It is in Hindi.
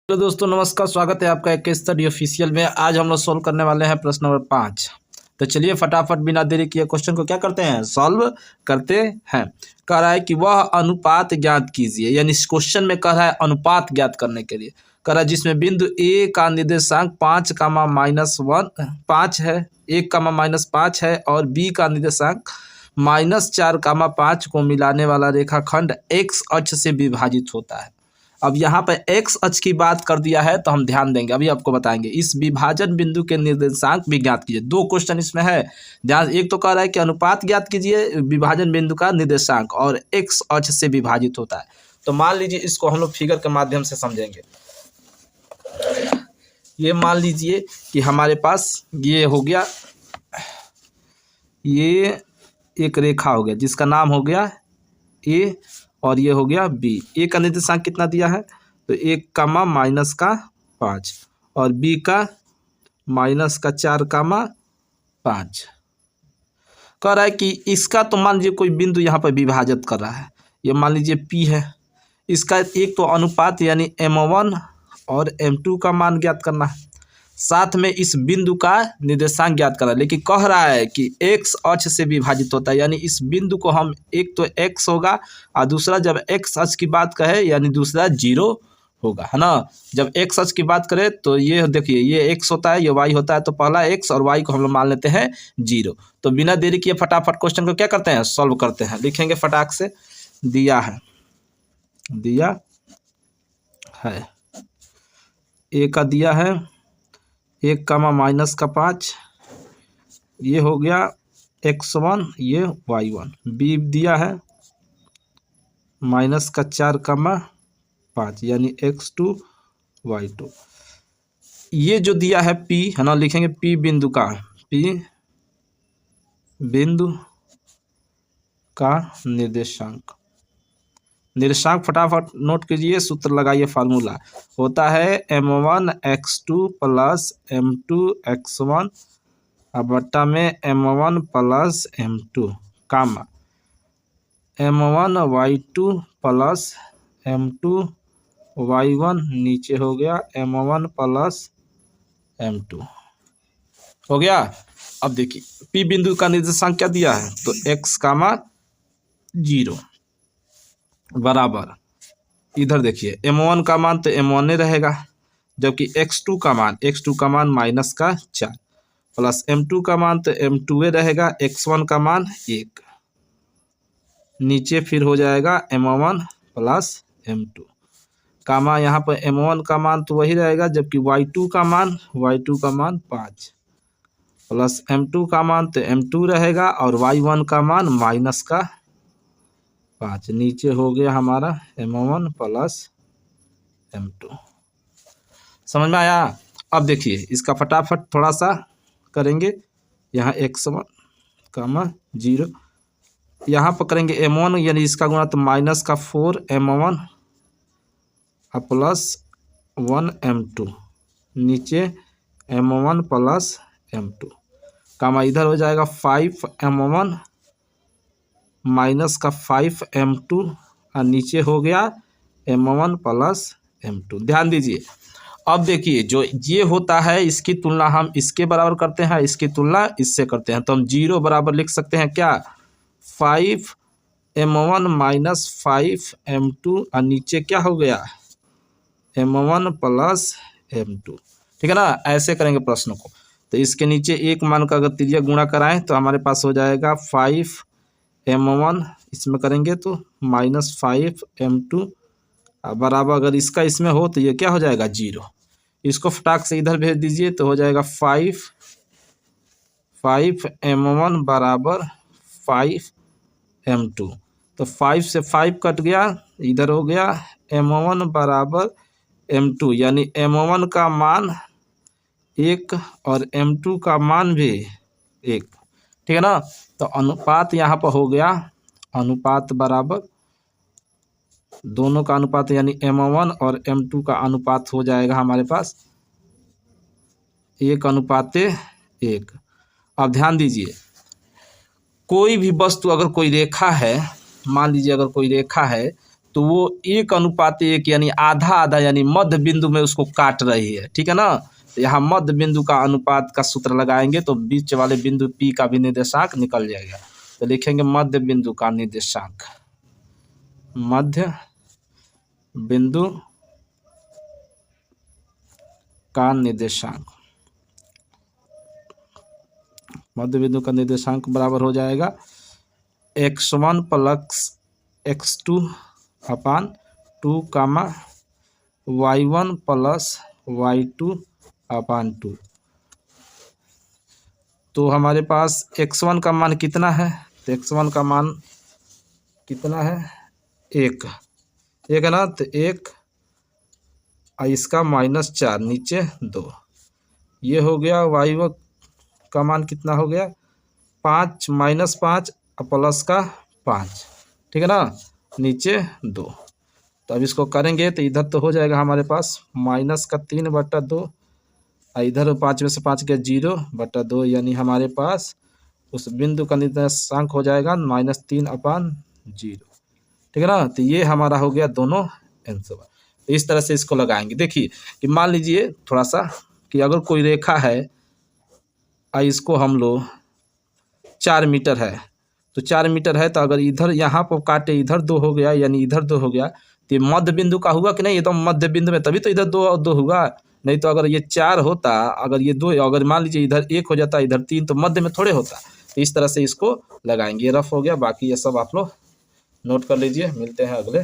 हेलो दोस्तों, नमस्कार। स्वागत है आपका एक स्टडी ऑफिशियल में। आज हम लोग सॉल्व करने वाले हैं प्रश्न नंबर 5। तो चलिए फटाफट बिना देरी किए क्वेश्चन को क्या करते हैं, सॉल्व करते हैं। कह रहा है कि वह अनुपात ज्ञात कीजिए, यानी इस क्वेश्चन में कह रहा है अनुपात ज्ञात करने के लिए। कह रहा है जिसमें बिंदु ए का निर्देशांक 5, है, 1, -5 है, और बी का निर्देशांक -4, 5 को मिलाने वाला रेखाखंड एक्स अक्ष से विभाजित होता है। अब यहाँ पर एक्स अक्ष की बात कर दिया है तो हम ध्यान देंगे, अभी आपको बताएंगे। इस विभाजन बिंदु के निर्देशांक भी ज्ञात कीजिए। दो क्वेश्चन इसमें है ध्यान। एक तो कह रहा है कि अनुपात ज्ञात कीजिए विभाजन बिंदु का निर्देशांक, और एक्स अक्ष से विभाजित होता है। तो मान लीजिए इसको हम लोग फिगर के माध्यम से समझेंगे। ये मान लीजिए कि हमारे पास ये हो गया, ये एक रेखा हो गया जिसका नाम हो गया ए, और ये हो गया बी। ए का निर्देशांक कितना दिया है, तो 1, -5 और बी का -4, 5। कह रहा है कि इसका तो मान लीजिए कोई बिंदु यहाँ पर विभाजित कर रहा है, ये मान लीजिए पी है। इसका एक तो अनुपात यानी m1 और m2 का मान ज्ञात करना है, साथ में इस बिंदु का निर्देशांक ज्ञात करा। लेकिन कह रहा है कि एक्स अक्ष से विभाजित होता है, यानी इस बिंदु को हम, एक तो एक्स होगा और दूसरा जब एक्स अक्ष की बात कहे यानी दूसरा 0 होगा, है ना। जब एक्स अक्ष की बात करें तो ये देखिए, ये एक्स होता है, ये वाई होता है, तो पहला एक्स और वाई को हम लोग मान लेते हैं 0। तो बिना देरी किए फटाफट क्वेश्चन को क्या करते हैं, सॉल्व करते हैं। लिखेंगे फटाक से। दिया है ए का दिया है 1, -5, ये हो गया x1, ये y1। बी दिया है -4, यानी x2, y2। ये जो दिया है p, है ना, लिखेंगे p बिंदु का, निर्देशांक फटाफट नोट कीजिए, सूत्र लगाइए। फार्मूला होता है m1x2 + m2x1 बट्टा में m1 + m2, कामा m1y2 + m2y1, नीचे हो गया m1 + m2 हो गया। अब देखिए p बिंदु का निर्देशांक क्या दिया है, तो x, 0 बराबर, इधर देखिए m1 का मान तो m1 रहेगा, जबकि x2 का मान -4 प्लस m2 का मान तो m2 रहेगा, x1 का मान 1, नीचे फिर हो जाएगा m1 + m2, कामा यहाँ पर m1 का मान तो वही रहेगा, जबकि y2 का मान 5 प्लस m2 का मान तो m2 रहेगा, और y1 का मान -5, नीचे हो गया हमारा m1 + m2। समझ में आया। अब देखिए इसका फटाफट थोड़ा सा करेंगे। यहाँ x1, 0, यहाँ पर करेंगे m1, यानी इसका गुणा तो -4 m1 + 1 m2, नीचे m1 + m2, कामा इधर हो जाएगा 5 m1 -5 m2, और नीचे हो गया m1 + m2। ध्यान दीजिए। अब देखिए जो ये होता है इसकी तुलना हम इसके बराबर करते हैं, इसकी तुलना इससे करते हैं, तो हम 0 बराबर लिख सकते हैं क्या, 5 m1 -5 m2, और नीचे क्या हो गया m1 + m2। ठीक है ना, ऐसे करेंगे प्रश्न को। तो इसके नीचे एक मान का अगर तिर्यक गुणा कराएं तो हमारे पास हो जाएगा 5 m1, इसमें करेंगे तो -5 m2 बराबर, अगर इसका इसमें हो तो ये क्या हो जाएगा 0। इसको फटाक से इधर भेज दीजिए तो हो जाएगा 5 m1 = 5 m2, तो 5 से 5 कट गया, इधर हो गया m1 = m2, यानी m1 का मान 1 और m2 का मान भी 1। ठीक है ना। तो अनुपात यहाँ पर हो गया, अनुपात बराबर दोनों का अनुपात, यानी m1 और m2 का अनुपात हो जाएगा हमारे पास 1:1। अब ध्यान दीजिए, कोई भी वस्तु, अगर कोई रेखा है, मान लीजिए अगर कोई रेखा है, तो वो 1:1 यानी आधा आधा यानी मध्य बिंदु में उसको काट रही है, ठीक है ना। तो यहाँ मध्य बिंदु का अनुपात का सूत्र लगाएंगे तो बीच वाले बिंदु P का भी निर्देशांक निकल जाएगा। तो लिखेंगे मध्य बिंदु का निर्देशांक, मध्य बिंदु का निर्देशांक, मध्य बिंदु का निर्देशांक बराबर हो जाएगा x1 प्लस x2 अपान 2 कामा y1 प्लस y2 अपान 2। तो हमारे पास x1 का मान कितना है, तो x1 का मान कितना है, 1 है ना। तो 1 इसका -4 नीचे 2, ये हो गया। y1 का मान कितना हो गया, 5 -5 प्लस का 5, ठीक है ना, नीचे 2। तो अब इसको करेंगे तो इधर तो हो जाएगा हमारे पास -3/2, इधर 5 में से 5 गया 0/2, यानी हमारे पास उस बिंदु का निर्देशांक हो जाएगा -3/0, ठीक है ना। तो ये हमारा हो गया दोनों आंसर। तो इस तरह से इसको लगाएंगे। देखिए कि मान लीजिए थोड़ा सा कि अगर कोई रेखा है, इसको हम लोग 4 मीटर है, तो 4 मीटर है, तो अगर इधर यहाँ पर काटे इधर 2 हो गया, यानी इधर 2 हो गया, तो ये मध्य बिंदु का हुआ कि नहीं, एकदम मध्य बिंदु में, तभी तो इधर 2 और 2 हुआ। नहीं तो अगर ये 4 होता, अगर ये 2, अगर मान लीजिए इधर 1 हो जाता, इधर 3, तो मध्य में थोड़े होता। तो इस तरह से इसको लगाएंगे। ये रफ हो गया, बाकी ये सब आप लोग नोट कर लीजिए। मिलते हैं अगले।